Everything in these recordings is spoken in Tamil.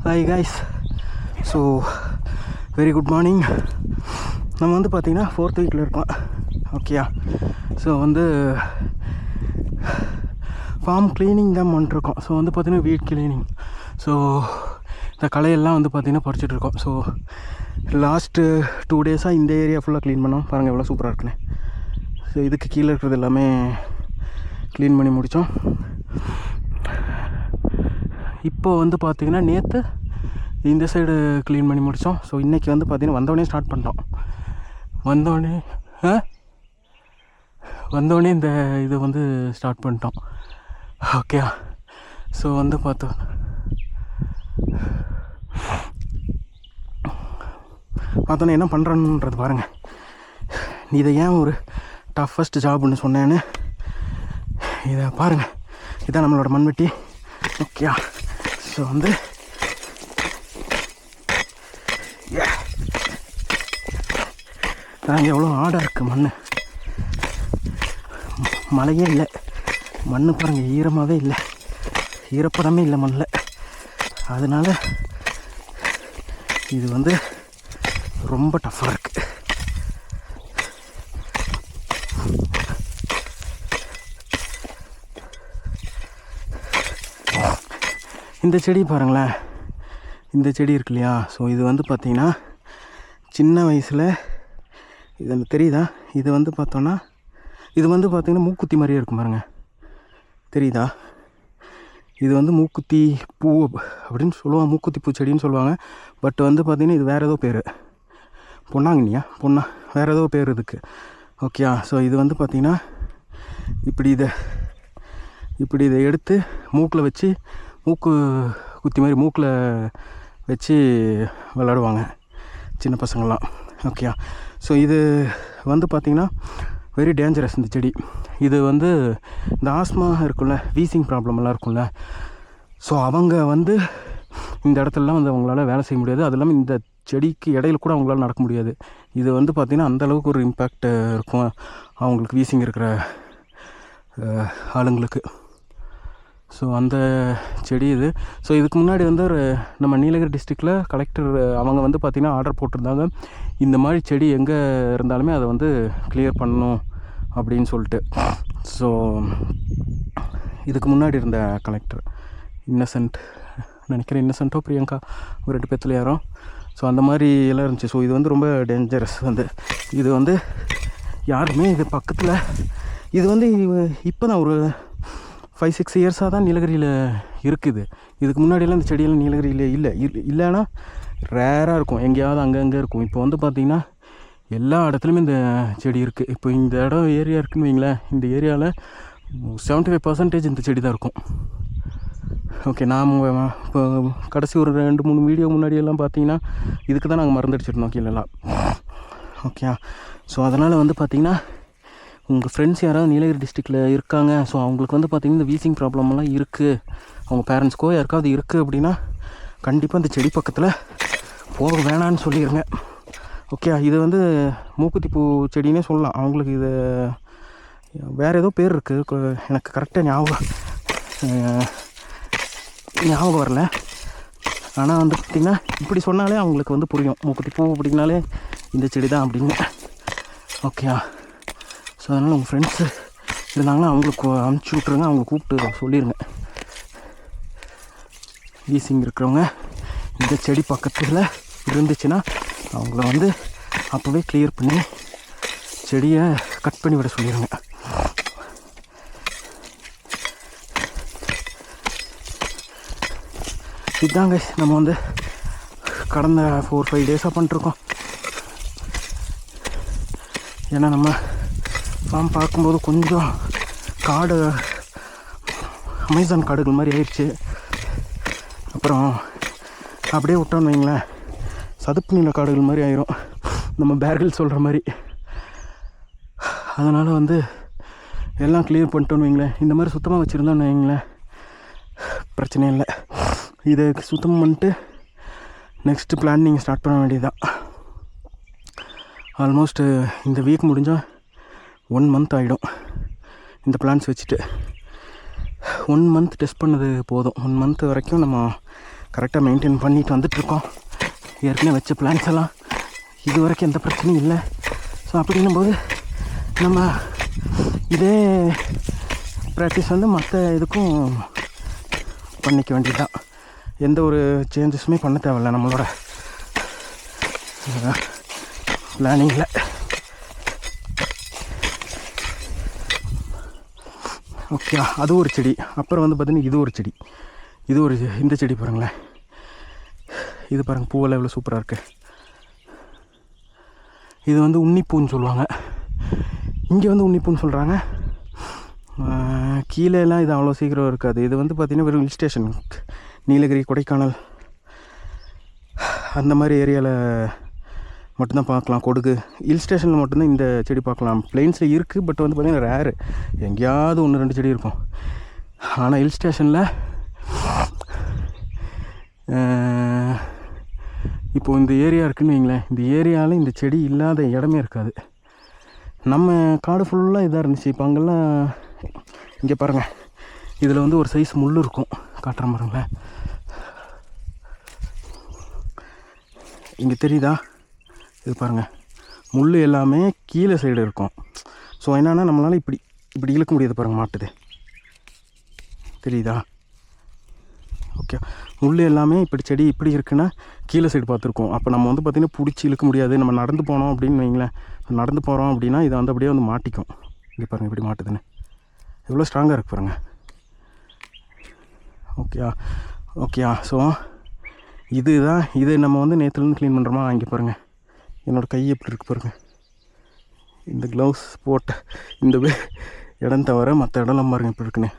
Hi guys. So very good morning. நம்ம வந்து பார்த்திங்கன்னா 4th வீக்கில் இருக்கோம். ஓகேயா? ஸோ வந்து ஃபார்ம் க்ளீனிங் தான் பண்ணிருக்கோம். ஸோ வந்து பார்த்திங்கன்னா வீட் க்ளீனிங். ஸோ இந்த களையெல்லாம் வந்து பார்த்திங்கன்னா பறிச்சிட்ருக்கோம். ஸோ லாஸ்ட்டு 2 டேஸாக இந்த ஏரியா ஃபுல்லாக க்ளீன் பண்ணோம். பாருங்கள் எவ்வளோ சூப்பராக இருக்குன்னு. ஸோ இதுக்கு கீழே இருக்கிறது எல்லாமே க்ளீன் பண்ணி முடித்தோம். இப்போ வந்து பார்த்திங்கன்னா நேற்று இந்த சைடு க்ளீன் பண்ணி முடித்தோம். ஸோ இன்றைக்கி வந்து பார்த்திங்கன்னா வந்தோடனே ஸ்டார்ட் பண்ணிட்டோம். வந்தோடனே இந்த இது வந்து ஸ்டார்ட் பண்ணிட்டோம். ஓகே. ஸோ வந்து பார்த்தோன்னே என்ன பண்ணுறன்றது பாருங்கள். இதை ஏன் ஒரு டஃபஸ்ட் ஜாப்னு சொன்னேன்னு இதை பாருங்கள். இதான் நம்மளோட மண்வெட்டி. ஓகே. ஸோ வந்து நாங்கள் எவ்வளோ ஆடாக இருக்குது மண். மழையே இல்லை, மண் பாருங்கள் ஈரமாகவே இல்லை, ஈரப்பதமே இல்லை மண்ணில். அதனால் இது வந்து ரொம்ப டஃப்பாக இருக்குது. இந்த செடி பாருங்களேன், இந்த செடி இருக்கு இல்லையா? ஸோ இது வந்து பார்த்திங்கன்னா சின்ன வயசில் இது தெரியுதா? இது வந்து பார்த்தோன்னா இது வந்து பார்த்திங்கன்னா மூக்குத்தி மாதிரியே இருக்கும் பாருங்கள். தெரியுதா? இது வந்து மூக்குத்தி பூ அப்படின்னு சொல்லுவாங்க, மூக்குத்தி பூ செடின்னு சொல்லுவாங்க. பட் வந்து பார்த்திங்கன்னா இது வேறு ஏதோ பேர், பொன்னாங்கண்ணியா வேறு ஏதோ பேர் இதுக்கு. ஓகே. ஸோ இது வந்து பார்த்திங்கன்னா இப்படி இதை எடுத்து மூக்கில் வச்சு, மூக்கு குத்தி மாதிரி மூக்கில் வச்சு விளாடுவாங்க சின்ன பசங்கள்லாம். ஓகே. ஸோ இது வந்து பார்த்திங்கன்னா வெரி டேஞ்சரஸ் இந்த செடி. இது வந்து இந்த ஆஸ்மா இருக்குல்ல, வீசிங் ப்ராப்ளமெல்லாம் இருக்குல்ல, ஸோ அவங்க வந்து இந்த இடத்துலலாம் வந்து அவங்களால வேலை செய்ய முடியாது. அது இல்லாமல் இந்த செடிக்கு இடையில கூட அவங்களால நடக்க முடியாது. இது வந்து பார்த்திங்கன்னா அந்தளவுக்கு ஒரு இம்பேக்ட் இருக்கும் அவங்களுக்கு, வீசிங் இருக்கிற ஆளுங்களுக்கு. ஸோ அந்த செடி இது. ஸோ இதுக்கு முன்னாடி வந்து நம்ம நீலகிரி டிஸ்ட்ரிக்டில் கலெக்டர் அவங்க வந்து பார்த்திங்கன்னா ஆர்டர் போட்டிருந்தாங்க, இந்த மாதிரி செடி எங்கே இருந்தாலுமே அதை வந்து கிளியர் பண்ணணும் அப்படின்னு சொல்லிட்டு. ஸோ இதுக்கு முன்னாடி இருந்த கலெக்டர் இன்னசென்ட்டோ பிரியங்கா ஒரு 2 பேர்த்துல யாரோ. ஸோ அந்த மாதிரி எல்லாம் இருந்துச்சு. ஸோ இது வந்து ரொம்ப டேஞ்சரஸ். வந்து இது வந்து யாருமே இது பக்கத்தில், இது வந்து இப்போ தான் ஒரு 5-6 இயர்ஸாக தான் நீலகிரியில் இருக்குது. இதுக்கு முன்னாடியெல்லாம் இந்த செடியெல்லாம் நீலகிரியில் இல்லைன்னா ரேராக இருக்கும், எங்கேயாவது அங்கங்கே இருக்கும். இப்போ வந்து பார்த்திங்கன்னா எல்லா இடத்துலையுமே இந்த செடி இருக்குது. இப்போ இந்த ஏரியா இருக்குன்னு வைங்களேன், இந்த ஏரியாவில் 75% இந்த செடி தான் இருக்கும். ஓகே. நாம் இப்போ கடைசி ஒரு 2-3 வீடியோ முன்னாடியெல்லாம் பார்த்திங்கன்னா இதுக்கு தான் நாங்கள் மருந்தடிச்சிருந்தோம் கீழெல்லாம். ஓகே. ஸோ அதனால் வந்து பார்த்திங்கன்னா உங்கள் ஃப்ரெண்ட்ஸ் யாராவது நீலகிரி டிஸ்ட்ரிக்டில் இருக்காங்க, ஸோ அவங்களுக்கு வந்து பார்த்திங்கன்னா இந்த வீசிங் ப்ராப்ளமெல்லாம் இருக்குது, அவங்க பேரண்ட்ஸ்க்கோ யாருக்காவது இருக்குது அப்படின்னா கண்டிப்பாக இந்த செடி பக்கத்தில் போக வேணான்னு சொல்லிடுங்க. ஓகே. இது வந்து மூக்குத்தி பூ செடினே சொல்லலாம். அவங்களுக்கு இது வேறு ஏதோ பேர் இருக்குது, எனக்கு கரெக்டாக ஞாபகம் வரல. ஆனால் வந்து பார்த்திங்கன்னா இப்படி சொன்னாலே அவங்களுக்கு வந்து புரியும், மூக்குத்தி பூ அப்படின்னாலே இந்த செடி தான் அப்படின்னு. ஓகே. ஸோ அதனால் உங்கள் ஃப்ரெண்ட்ஸு இருந்தாங்கன்னா அவங்களுக்கு அனுப்பிச்சி விட்ருங்க, அவங்களை கூப்பிட்டு சொல்லிடுங்க. வீசிங் இருக்கிறவங்க இந்த செடி பக்கத்தில் இருந்துச்சுன்னா அவங்கள வந்து அப்போவே கிளியர் பண்ணி செடியை கட் பண்ணி விட சொல்லிடுங்க. இதுதாங்க நம்ம வந்து கடந்த 4-5 டேஸாக பண்ணிட்டுருக்கோம். ஏன்னா நம்ம ஃபார்ம் பார்க்கும்போது கொஞ்சம் காடு, அமேசான் காடுகள் மாதிரி ஆயிடுச்சு. அப்புறம் அப்படியே விட்டோன்னு வைங்களேன், சதுப்பு நில காடுகள் மாதிரி ஆயிரும், நம்ம பேர்கள் சொல்கிற மாதிரி. அதனால் வந்து எல்லாம் கிளியர் பண்ணிட்டோன்னு வைங்களேன், இந்த மாதிரி சுத்தமாக வச்சுருந்தோன்னு வைங்களேன் பிரச்சனை இல்லை. இதை சுத்தம் பண்ணிட்டு நெக்ஸ்ட்டு பிளானிங் ஸ்டார்ட் பண்ண வேண்டியதுதான். ஆல்மோஸ்ட்டு இந்த வீக் முடிஞ்சால் 1 month ஆகிடும் இந்த பிளான்ஸ் வச்சுட்டு. 1 month டெஸ்ட் பண்ணது போதும். 1 month வரைக்கும் நம்ம கரெக்டாக மெயின்டைன் பண்ணிட்டு வந்துட்டுருக்கோம். ஏற்கனவே வச்ச பிளான்ஸ் எல்லாம் இது வரைக்கும் எந்த பிரச்சனையும் இல்லை. ஸோ அப்படின்னும்போது நம்ம இதே ப்ராக்டிஸ் வந்து மற்ற இதுக்கும் பண்ணிக்க வேண்டியது தான். எந்த ஒரு சேஞ்சஸுமே பண்ண தேவையில்லை நம்மளோட பிளானிங்கில். ஓகே, அது ஒரு செடி. அப்புறம் வந்து பார்த்திங்கன்னா இது ஒரு செடி. இது ஒரு இந்த செடி பாருங்களேன். இது பாருங்கள், பூவெல்லாம் எவ்வளோ சூப்பராக இருக்குது. இது வந்து உன்னிப்பூன்னு சொல்லுவாங்க. இங்கே வந்து உன்னிப்பூன்னு சொல்கிறாங்க. கீழேலாம் இது அவ்வளோ சீக்கிரம் இருக்காது. இது வந்து பார்த்திங்கன்னா வெறும் ஹில் ஸ்டேஷன், நீலகிரி, கொடைக்கானல் அந்த மாதிரி ஏரியாவில் மட்டும்தான் பார்க்கலாம். கொடுகு ஹில் ஸ்டேஷனில் மட்டும்தான் இந்த செடி பார்க்கலாம். பிளெயின்ஸில் இருக்குது, பட் வந்து பார்த்திங்கன்னா ரேரு, எங்கேயாவது 1-2 செடி இருக்கும். ஆனால் ஹில் ஸ்டேஷனில் இப்போது இந்த ஏரியா இருக்குதுன்னு வைங்களேன், இந்த ஏரியாவில் இந்த செடி இல்லாத இடமே இருக்காது. நம்ம காடு ஃபுல்லாக இதாக இருந்துச்சு. இப்போ அங்கெல்லாம் இங்கே பாருங்கள், இதில் வந்து ஒரு சைஸ் முள் இருக்கும், காட்டுற பாருங்களேன். இங்கே தெரியுதா? இது பாருங்கள், முள் எல்லாமே கீழே சைடு இருக்கும். ஸோ என்னென்னா நம்மளால் இப்படி இழுக்க முடியாது பாருங்கள், மாட்டுது, தெரியுதா? ஓகே, முள் எல்லாமே இப்படி செடி இப்படி இருக்குன்னா கீழே சைடு பார்த்துருக்கோம். அப்போ நம்ம வந்து பார்த்திங்கன்னா பிடிச்சி இழுக்க முடியாது. நம்ம நடந்து போனோம் அப்படின்னு வைங்களேன், நடந்து போகிறோம் அப்படின்னா இதை வந்து அப்படியே வந்து மாட்டிக்கும். இங்கே பாருங்கள் இப்படி மாட்டுதுன்னு, எவ்வளோ ஸ்ட்ராங்காக இருக்கு பாருங்கள். ஓகேயா. ஸோ இதுதான், இது நம்ம வந்து நேற்றுலேருந்து க்ளீன் பண்ணுறோமா. இங்கே பாருங்கள் என்னோடய கை எப்படி இருக்குது பாருங்கள். இந்த க்ளவுஸ் போட்ட இந்த இடம் தவிர மற்ற இடம்லாம் பாருங்கள் எப்படி இருக்குன்னு.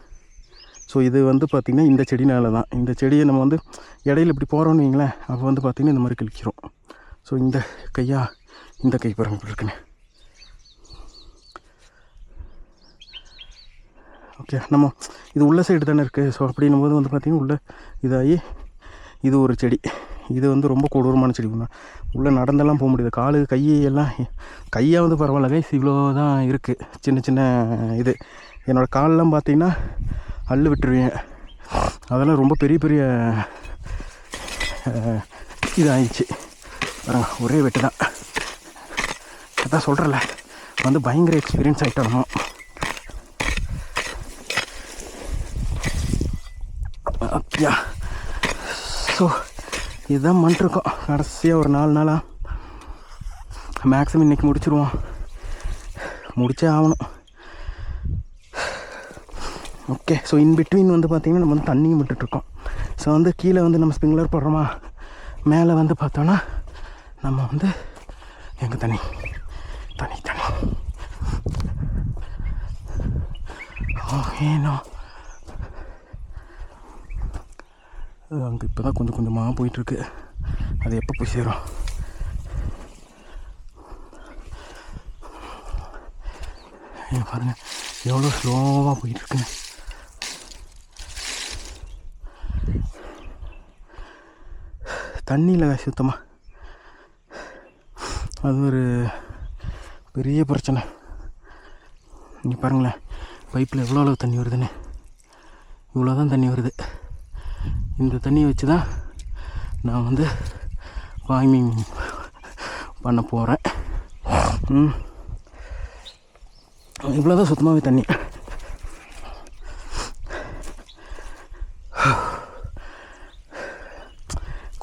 ஸோ இது வந்து பார்த்திங்கன்னா இந்த செடினால தான். இந்த செடியை நம்ம வந்து இடையில இப்படி போகிறோன்னு வைங்களேன், அப்போ வந்து பார்த்திங்கன்னா இந்த மாதிரி கிழிக்கிறோம். ஸோ இந்த கை பாருங்கள் இப்படி இருக்குன்னு. ஓகே, நம்ம இது உள்ள சைடு தானே இருக்குது. ஸோ அப்படின்னும் போது வந்து பார்த்திங்கன்னா உள்ளே இதாகி இது ஒரு செடி. இது வந்து ரொம்ப கொடூரமான செடி. உள்ளே நடந்தெல்லாம் போக முடியாது. காலு கையெல்லாம், கையாக வந்து பரவாயில்ல கைஸ், இவ்வளோ தான் இருக்குது. சின்ன இது என்னோடய காலெலாம் பார்த்திங்கன்னா அள்ளு விட்டுருவேன். அதெல்லாம் ரொம்ப பெரிய இது ஆயிடுச்சு பாருங்க, ஒரே வெட்டு தான். அதான் சொல்கிறல, வந்து பயங்கர எக்ஸ்பீரியன்ஸ் ஆகிட்டோம். ஓகேயா, ஸோ இதுதான் பண்ணிருக்கோம். கடைசியாக ஒரு 4 நாளாக மேக்ஸிமம் இன்றைக்கி முடிச்சிடுவோம். முடிச்சே ஆகணும். ஓகே, ஸோ இன்பிட்வீன் வந்து பார்த்திங்கன்னா நம்ம வந்து தண்ணியும் விட்டுட்ருக்கோம். ஸோ வந்து கீழே வந்து நம்ம ஸ்ப்ரிங்க்லர் போடுறோமா, மேலே வந்து பார்த்தோன்னா நம்ம வந்து எங்கள் தண்ணி ஓகேண்ணா. அங்கே இப்போ தான் கொஞ்சமாக போயிட்டுருக்கு. அது எப்போ போய் சேரும்? பாருங்கள் எவ்வளோ ஸ்லோவாக போயிட்டுருக்கு. தண்ணி இல்லை சுத்தமாக, அது ஒரு பெரிய பிரச்சனை. இங்கே பாருங்களேன், பைப்பில் எவ்வளோ அளவு தண்ணி வருதுன்னு. இவ்வளோ தான் தண்ணி வருது. இந்த தண்ணியை வச்சு தான் நான் வந்து வார்மிங் பண்ண போகிறேன். இவ்வளோ தான் சுத்தமாகவே தண்ணி.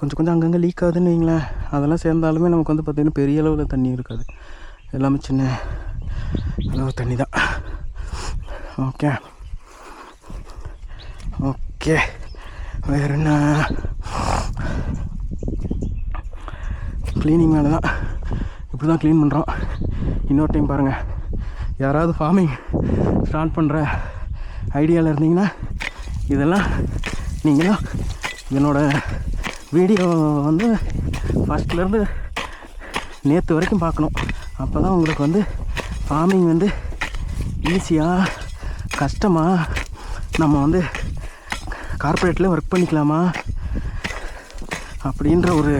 கொஞ்சம் அங்கங்கே லீக் ஆகுதுன்னு வைங்களேன். அதெல்லாம் சேர்ந்தாலுமே நமக்கு வந்து பார்த்திங்கன்னா பெரிய அளவில் தண்ணி இருக்காது. எல்லாமே சின்ன அளவு தண்ணி தான். ஓகே வேறு என்ன, க்ளீனிங் மேலே தான். இப்படி தான் க்ளீன் பண்ணுறோம். இன்னொரு டைம் பாருங்கள், யாராவது ஃபார்மிங் ஸ்டார்ட் பண்ணுற ஐடியாவில் இருந்தீங்கன்னா இதெல்லாம் நீங்களும் என்னோடய வீடியோ வந்து ஃபஸ்ட்லேருந்து நேற்று வரைக்கும் பார்க்கணும். அப்போ தான் உங்களுக்கு வந்து ஃபார்மிங் வந்து ஈஸியாக கஷ்டமாக நம்ம வந்து கார்ப்பரேட்டில் ஒர்க் பண்ணிக்கலாமா அப்படின்ற ஒரு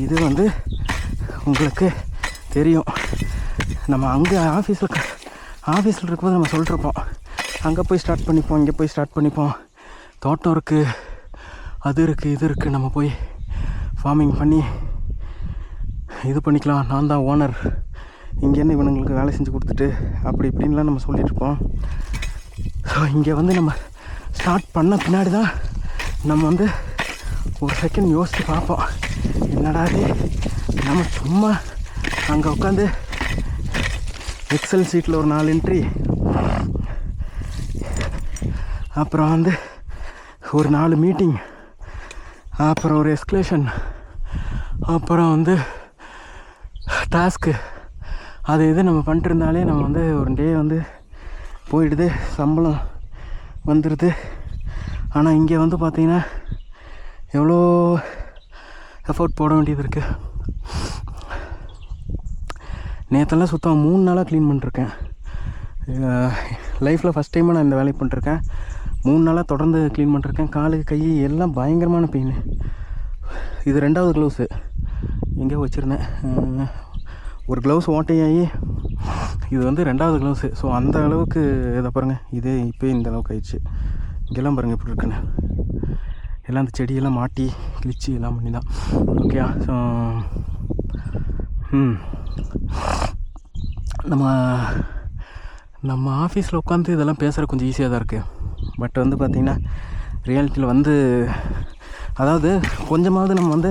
இது வந்து உங்களுக்கு தெரியும். நம்ம அங்கே ஆஃபீஸில் இருக்கும்போது நம்ம சொல்லிட்டுருப்போம், அங்கே போய் ஸ்டார்ட் பண்ணிப்போம், இங்கே போய் ஸ்டார்ட் பண்ணிப்போம், தோட்டம் இருக்குது, அது இருக்குது இது இருக்குது, நம்ம போய் ஃபார்மிங் பண்ணி இது பண்ணிக்கலாம், நான் தான் ஓனர், இங்கே என்ன இவனுங்களுக்கு வேலை செஞ்சு கொடுத்துட்டு அப்படி இப்படின்லாம் நம்ம சொல்லிகிட்ருப்போம். ஸோ இங்கே வந்து நம்ம ஸ்டார்ட் பண்ண பின்னாடி தான் நம்ம வந்து ஒரு செகண்ட் யோசித்து பார்ப்போம், என்னடா இது நம்ம சும்மா அங்கே உட்காந்து எக்ஸல் சீட்டில் ஒரு 4 என்ட்ரி, அப்புறம் வந்து ஒரு 4 மீட்டிங், அப்புறம் ஒரு எஸ்கலேஷன், அப்புறம் வந்து டாஸ்க்கு, அது இது நம்ம பண்ணிட்டு இருந்தாலே நம்ம வந்து ஒரு டே வந்து போயிடுது, சம்பளம் வந்துடுது. ஆனால் இங்கே வந்து பார்த்திங்கன்னா எவ்வளோ எஃபோர்ட் போட வேண்டியது இருக்குது. நேற்றெல்லாம் சுத்தம் 3 நாளாக க்ளீன் பண்ணிருக்கேன். லைஃப்பில் ஃபஸ்ட் டைமாக நான் இந்த வேலையை பண்ணிருக்கேன். 3 நாளாக தொடர்ந்து க்ளீன் பண்ணிருக்கேன். காலு கை எல்லாம் பயங்கரமான பெயின். இது 2வது க்ளவுஸு எங்கேயோ வச்சுருந்தேன். ஒரு க்ளவுஸ் ஓட்டையாகி இது வந்து 2வது க்ளவுஸு. ஸோ அந்த அளவுக்கு இதை பாருங்கள், இது இப்போ இந்த அளவுக்கு ஆயிடுச்சு. இங்கெல்லாம் பாருங்கள் எப்படி இருக்குன்னு, எல்லாம் அந்த செடியெல்லாம் மாட்டி கிழிச்சு எல்லாம் பண்ணி தான். ஓகேயா? ஸோ நம்ம ஆஃபீஸில் உட்காந்து இதெல்லாம் பேசுகிற கொஞ்சம் ஈஸியாக தான் இருக்குது. பட் வந்து பார்த்திங்கன்னா ரியாலிட்டியில் வந்து அதாவது கொஞ்சமாவது நம்ம வந்து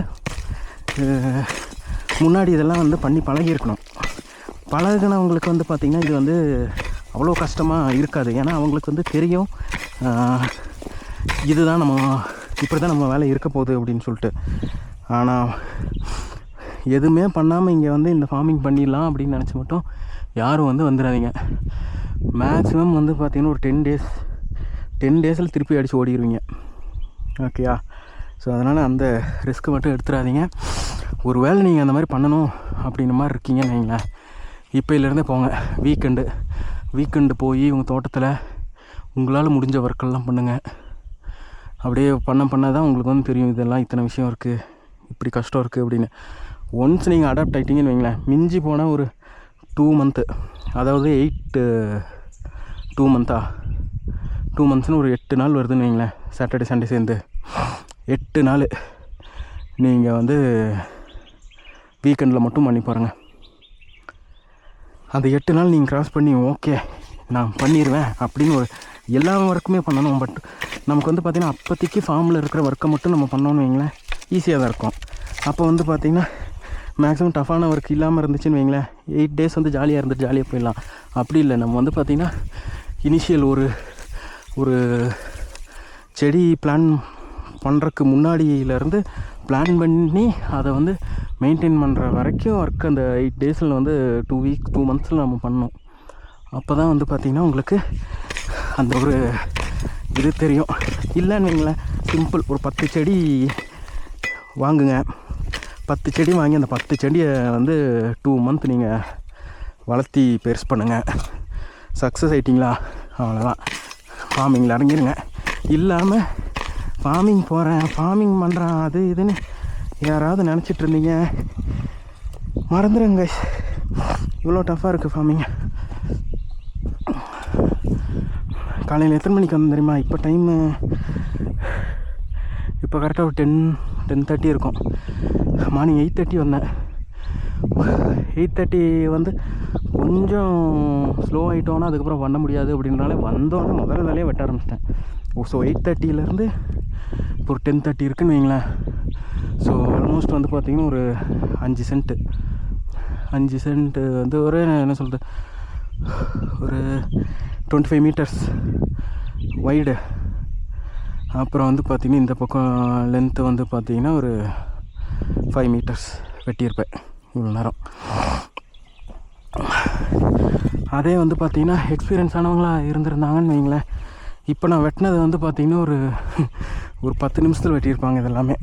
முன்னாடி இதெல்லாம் வந்து பண்ணி பழகியிருக்கணும். பழகினவங்களுக்கு வந்து பார்த்திங்கன்னா இது வந்து அவ்வளோ கஷ்டமாக இருக்காது. ஏன்னா அவங்களுக்கு வந்து தெரியும் இதுதான் நம்ம இப்படி தான் நம்ம வேலை இருக்க போகுது அப்படின்னு சொல்லிட்டு. ஆனால் எதுவுமே பண்ணாமல் இங்கே வந்து இந்த ஃபார்மிங் பண்ணிடலாம் அப்படின்னு நினச்சி மட்டும் யாரும் வந்து வந்துடாதீங்க. மேக்ஸிமம் வந்து பார்த்திங்கன்னா ஒரு 10 டேஸில் திருப்பி அடித்து ஓடிடுவீங்க. ஓகேயா? ஸோ அதனால் அந்த ரிஸ்க்கு மட்டும் எடுத்துடாதீங்க. ஒரு வேளை நீங்கள் அந்த மாதிரி பண்ணணும் அப்படின்ற மாதிரி இருக்கீங்கன்னு வைங்களேன், இப்போலேருந்தே போங்க. வீக்கெண்டு போய் உங்கள் தோட்டத்தில் உங்களால் முடிஞ்ச ஒர்க்கெல்லாம் பண்ணுங்கள். அப்படியே பண்ண தான் உங்களுக்கு வந்து தெரியும் இதெல்லாம் இத்தனை விஷயம் இருக்குது, இப்படி கஷ்டம் இருக்குது அப்படின்னு. ஒன்ஸ் நீங்கள் அடாப்ட் ஆகிட்டீங்கன்னு வைங்களேன், மிஞ்சி போனால் ஒரு 2 மந்த்து, அதாவது 2 மந்த்ஸ்னு ஒரு 8 நாள் வருதுன்னு வைங்களேன். சாட்டர்டே சண்டே சேர்ந்து 8 நாள் நீங்கள் வந்து வீக்கெண்டில் மட்டும் பண்ணி பாருங்கள். அந்த 8 நாள் நீங்கள் க்ராஸ் பண்ணி ஓகே நான் பண்ணிடுவேன் அப்படின்னு ஒரு எல்லா ஒர்க்குமே பண்ணணும். பட் நமக்கு வந்து பார்த்திங்கன்னா அப்போதைக்கு ஃபார்மில் இருக்கிற ஒர்க்கை மட்டும் நம்ம பண்ணோன்னு வைங்களேன், ஈஸியாக தான் இருக்கும். அப்போ வந்து பார்த்திங்கன்னா மேக்ஸிமம் டஃப்பான ஒர்க் இல்லாமல் இருந்துச்சுன்னு வைங்களேன், 8 டேஸ் வந்து ஜாலியாக இருந்துட்டு ஜாலியாக போயிடலாம். அப்படி இல்லை, நம்ம வந்து பார்த்திங்கன்னா இனிஷியல் ஒரு செடி பிளான் பண்ணுறதுக்கு முன்னாடியிலேருந்து பிளான் பண்ணி அதை வந்து மெயின்டைன் பண்ணுற வரைக்கும் ஒர்க் அந்த 8 டேஸில் வந்து 2 மந்த்ஸில் நம்ம பண்ணணும். அப்போ தான் வந்து பார்த்திங்கன்னா உங்களுக்கு அந்த ஒரு இது தெரியும். இல்லைன்னு வைங்களேன், சிம்பிள் ஒரு 10 செடி வாங்குங்க. 10 செடி வாங்கி அந்த 10 செடியை வந்து 2 மந்த் நீங்கள் வளர்த்தி பெருசு பண்ணுங்கள். சக்ஸஸ் ஆகிட்டிங்களா, அவ்வளோதான், ஃபார்மிங்கில் இறங்கிடுங்க. இல்லாமல் ஃபார்மிங் போகிறேன், ஃபார்மிங் பண்ணுறேன், அது இதுன்னு யாராவது நினச்சிட்டு இருந்தீங்க, மறந்துடுங்க. இவ்வளோ டஃப்பாக இருக்குது ஃபார்மிங். காலையில் எத்தனை மணிக்கு வந்து தெரியுமா? இப்போ டைமு இப்போ கரெக்டாக ஒரு 10:30 இருக்கும். மார்னிங் 8:30 வந்தேன். 8:30 வந்து கொஞ்சம் ஸ்லோ ஆகிட்டோன்னா அதுக்கப்புறம் பண்ண முடியாது அப்படின்றனால வந்தோன்னே முதல் வேலையை வெட்ட ஆரம்பிச்சிட்டேன். ஸோ 8:30லேருந்து இப்போ ஒரு 10:30 இருக்குன்னு வைங்களேன். ஸோ ஆல்மோஸ்ட் வந்து பார்த்திங்கன்னா ஒரு 5 சென்ட்டு வந்து ஒரு என்ன சொல்கிறது, ஒரு 25 மீட்டர்ஸ் வைடு. அப்புறம் வந்து பார்த்திங்கன்னா இந்த பக்கம் லென்த்து வந்து பார்த்திங்கன்னா ஒரு 5 மீட்டர்ஸ் வெட்டியிருப்பேன் இவ்வளோ நேரம். அதே வந்து பார்த்திங்கன்னா எக்ஸ்பீரியன்ஸ் ஆனவங்களாக இருந்திருந்தாங்கன்னு வைங்களேன், இப்போ நான் வெட்டினது வந்து பார்த்திங்கன்னா ஒரு 10 நிமிஷத்தில் வெட்டியிருப்பாங்க. இதெல்லாமே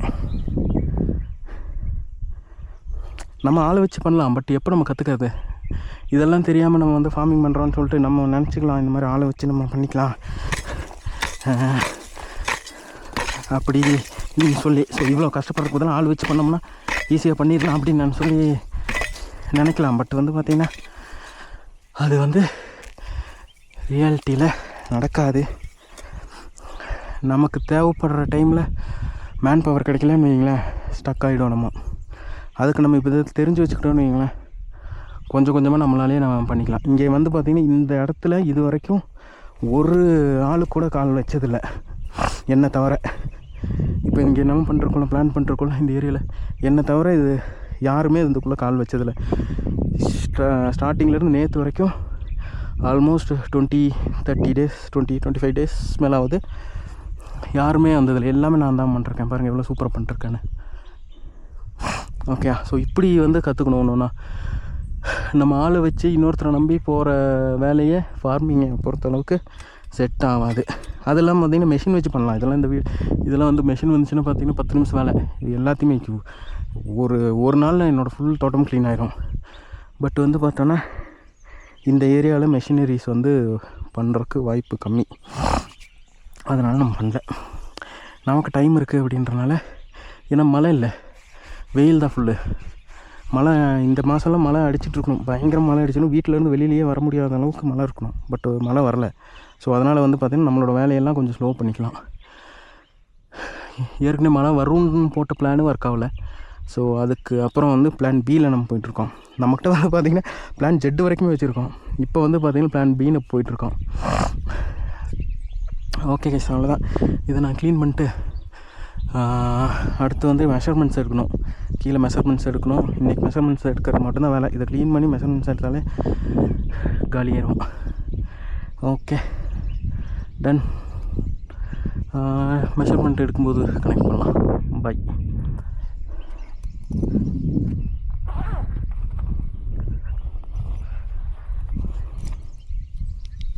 நம்ம ஆளை வச்சு பண்ணலாம். பட் எப்போ நம்ம கற்றுக்கிறது? இதெல்லாம் தெரியாமல் நம்ம வந்து ஃபார்மிங் பண்ணுறோன்னு சொல்லிட்டு நம்ம நினச்சிக்கலாம் இந்த மாதிரி ஆளை வச்சு நம்ம பண்ணிக்கலாம் அப்படி சொல்லி. ஸோ இவ்வளோ கஷ்டப்படுறதுக்கு பதிலாக ஆள் வச்சு பண்ணோம்னா ஈஸியாக பண்ணிடலாம் அப்படின்னு நான் சொல்லி நினைக்கலாம். பட் வந்து பார்த்திங்கன்னா அது வந்து ரியாலிட்டியில் நடக்காது. நமக்கு தேவைப்படுற டைமில் மேன் பவர் கிடைக்கலன்னு வைங்களேன், ஸ்டக் ஆகிடும் நம்ம. அதுக்கு நம்ம இப்போ இதை தெரிஞ்சு வச்சுக்கிட்டோன்னு வைங்களேன், கொஞ்சம் கொஞ்சமாக நம்மளாலே நம்ம பண்ணிக்கலாம். இங்கே வந்து பார்த்திங்கன்னா இந்த இடத்துல இது வரைக்கும் ஒரு ஆளு கூட கால் வச்சதில்லை என்னை தவிர. இப்போ இங்கே என்ன பண்ணுறக்குள்ள பிளான் பண்ணுறக்குள்ள இந்த ஏரியாவில் என்னை தவிர இது யாருமே இதுக்குள்ளே கால் வச்சதில்லை. ஸ்டார்டிங்லேருந்து நேற்று வரைக்கும் ஆல்மோஸ்ட் 20-30 டேஸ் 20-25 டேஸ் மேலே ஆகுது, யாருமே வந்ததில்லை. எல்லாமே நான் தான் பண்ணிருக்கேன். பாருங்கள் எவ்வளோ சூப்பராக பண்ணிருக்கேன்னு. ஓகே, ஸோ இப்படி வந்து கற்றுக்கணும். ஒன்றுனா நம்ம ஆளை வச்சு இன்னொருத்தரை நம்பி போகிற வேலையை ஃபார்மிங்கை பொறுத்தளவுக்கு செட் ஆகாது. அதெல்லாம் பார்த்திங்கன்னா மெஷின் வச்சு பண்ணலாம். இதெல்லாம் இதெல்லாம் வந்து மெஷின் வந்துச்சுன்னா பார்த்திங்கன்னா 10 நிமிஷம் வேலை. இது எல்லாத்தையுமே ஒரு நாளில் என்னோடய ஃபுல் தோட்டம் க்ளீன் ஆகிரும். பட் வந்து பார்த்தோன்னா இந்த ஏரியாவில் மெஷினரிஸ் வந்து பண்ணுறதுக்கு வாய்ப்பு கம்மி. அதனால் நம்ம பண்ணல. நமக்கு டைம் இருக்குது அப்படின்றனால. ஏன்னா மழை இல்லை, வெயில் தான் ஃபுல்லு. மழை இந்த மாதம்லாம் மழை அடிச்சிட்ருக்கணும், பயங்கர மழை அடிச்சிடும். வீட்டிலேருந்து வெளியிலேயே வர முடியாத அளவுக்கு மழை இருக்கணும். பட் மழை வரலை. ஸோ அதனால் வந்து பார்த்திங்கன்னா நம்மளோட வேலையெல்லாம் கொஞ்சம் ஸ்லோ பண்ணிக்கலாம். ஏற்கனவே மழை வரும்னு போட்ட பிளானு ஒர்க் ஆகலை. ஸோ அதுக்கு அப்புறம் வந்து பிளான் பியில் நம்ம போயிட்டுருக்கோம். நம்மகிட்ட வந்து பார்த்திங்கன்னா பிளான் ஜெட் வரைக்குமே வச்சுருக்கோம். இப்போ வந்து பார்த்திங்கன்னா பிளான் பின்னு போயிட்டுருக்கோம். ஓகே கைஸ், அவ்வளோதான். இதை நான் க்ளீன் பண்ணிட்டு அடுத்து வந்து மெஷர்மெண்ட்ஸ் எடுக்கணும். கீழே மெஷர்மெண்ட்ஸ் எடுக்கணும். இன்றைக்கி மெஷர்மெண்ட்ஸ் எடுக்கிறது மட்டும்தான் வேலை. இதை க்ளீன் பண்ணி மெஷர்மெண்ட்ஸ் எடுத்தாலே காலியாயிடும். Okay, done. மெஷர்மெண்ட் எடுக்கும்போது கனெக்ட் பண்ணலாம். பாய்.